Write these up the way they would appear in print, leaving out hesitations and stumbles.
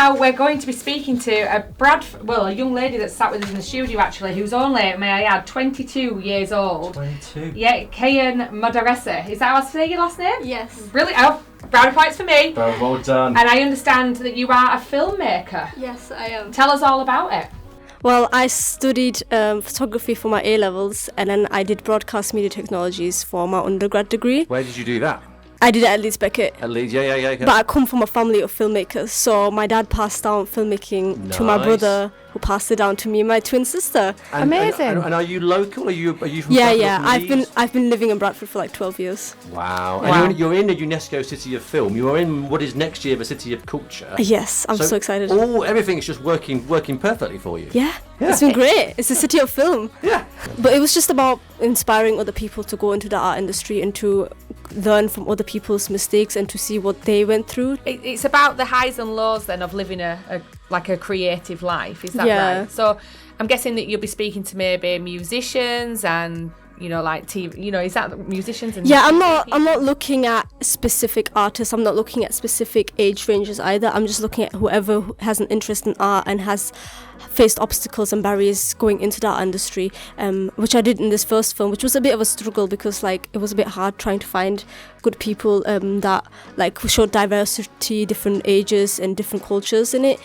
now we're going to be speaking to a young lady that sat with us in the studio actually, who's only, may I add, 22 years old. 22. Yeah, Kayan Madarese. Is that how I say your last name? Yes. Brilliant. Oh, brownie points for me. Well done. And I understand that you are a filmmaker. Yes, I am. Tell us all about it. Well, I studied photography for my A-levels, and then I did broadcast media technologies for my undergrad degree. Where did you do that? I did it at Leeds Beckett. At Leeds, yeah. But I come from a family of filmmakers, so my dad passed down filmmaking to my brother, who passed it down to me and my twin sister. Amazing. And are you local? Are you from Yeah. Bradford? I've been living in Bradford for like 12 years. Wow. Wow. And you're in a UNESCO City of Film. You are in what is next year the City of Culture. Yes, I'm so excited. Everything is just working perfectly for you. Yeah, it's been great. It's the city of film. Yeah. But it was just about inspiring other people to go into the art industry and to learn from other people's mistakes and to see what they went through. It's about the highs and lows then of living a creative life. Is that right? So I'm guessing that you'll be speaking to maybe musicians and like TV. Is that musicians and I'm not looking at specific artists. I'm not looking at specific age ranges either. I'm just looking at whoever has an interest in art and has faced obstacles and barriers going into that industry, which I did in this first film, which was a bit of a struggle because it was a bit hard trying to find good people that showed diversity, different ages and different cultures in it,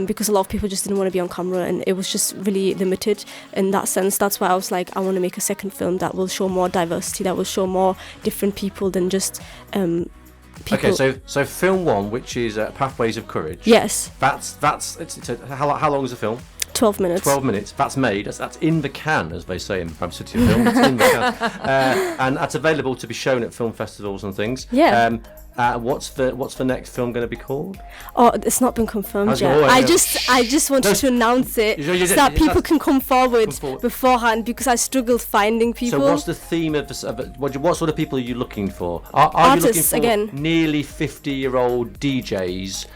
because a lot of people just didn't want to be on camera and it was just really limited in that sense. That's why I was like, I want to make a second film that will show more diversity, that will show more different people than just people. Okay, so film one, which is Pathways of Courage. Yes. How long is the film? 12 minutes. 12 minutes. That's made. That's in the can, as they say in Bradford City of Film. It's in the can, and that's available to be shown at film festivals and things. Yeah. What's the next film going to be called? Oh, it's not been confirmed yet. I just wanted to announce it so that people can come forward beforehand because I struggled finding people. So what's the theme of what sort of people are you looking for? Are Artists, you looking for again. nearly 50-year-old DJs,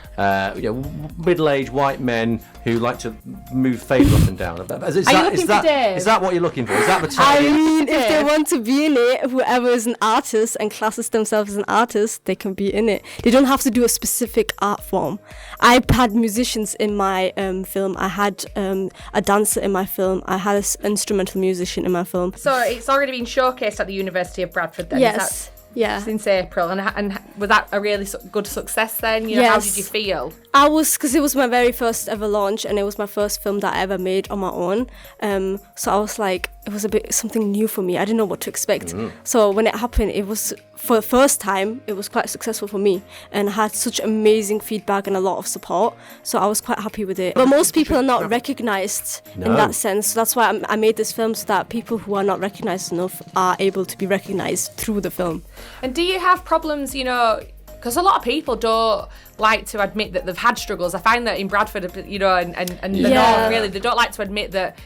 middle-aged white men who like to move fade up and down? Is that what you're looking for? Is that the target? I mean, if they want to be in it, whoever is an artist and classes themselves as an artist, they can be in it. They don't have to do a specific art form. I had musicians in my film. I had a dancer in my film. I had an instrumental musician in my film. So it's already been showcased at the University of Bradford then? Yes. Yeah. Since April. And was that a really good success then? Yes. How did you feel? Because it was my very first ever launch and it was my first film that I ever made on my own. So I was like, it was a bit something new for me. I didn't know what to expect. So when it happened, it was, for the first time, it was quite successful for me and I had such amazing feedback and a lot of support. So I was quite happy with it. But most people are not recognised in that sense. So that's why I made this film so that people who are not recognised enough are able to be recognised through the film. And do you have problems, because a lot of people don't like to admit that they've had struggles. I find that in Bradford, and the North, really, they don't like to admit that,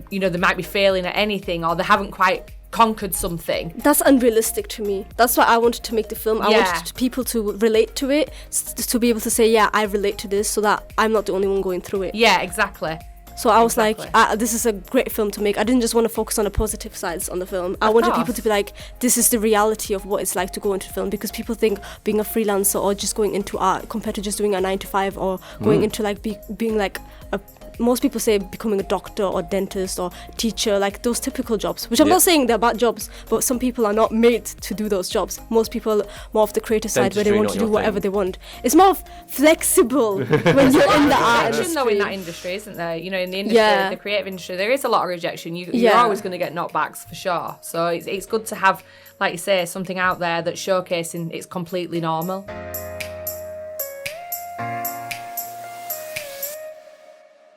they might be failing at anything or they haven't quite conquered something. That's unrealistic to me. That's why I wanted to make the film. I wanted people to relate to it, to be able to say, yeah, I relate to this, so that I'm not the only one going through it. Yeah, exactly. So I was like, this is a great film to make. I didn't just want to focus on the positive sides on the film. I wanted people to be like, this is the reality of what it's like to go into film, because people think being a freelancer or just going into art compared to just doing a 9-to-5 or going into being like most people say becoming a doctor or dentist or teacher, like those typical jobs, which I'm not saying they're bad jobs, but some people are not made to do those jobs. Most people more of the creative side where they want to do whatever they want. It's more flexible when you're in the art industry. Though in that industry, isn't there? In the industry, the creative industry, there is a lot of rejection. You're always going to get knockbacks for sure. So it's good to have, like you say, something out there that's showcasing it's completely normal.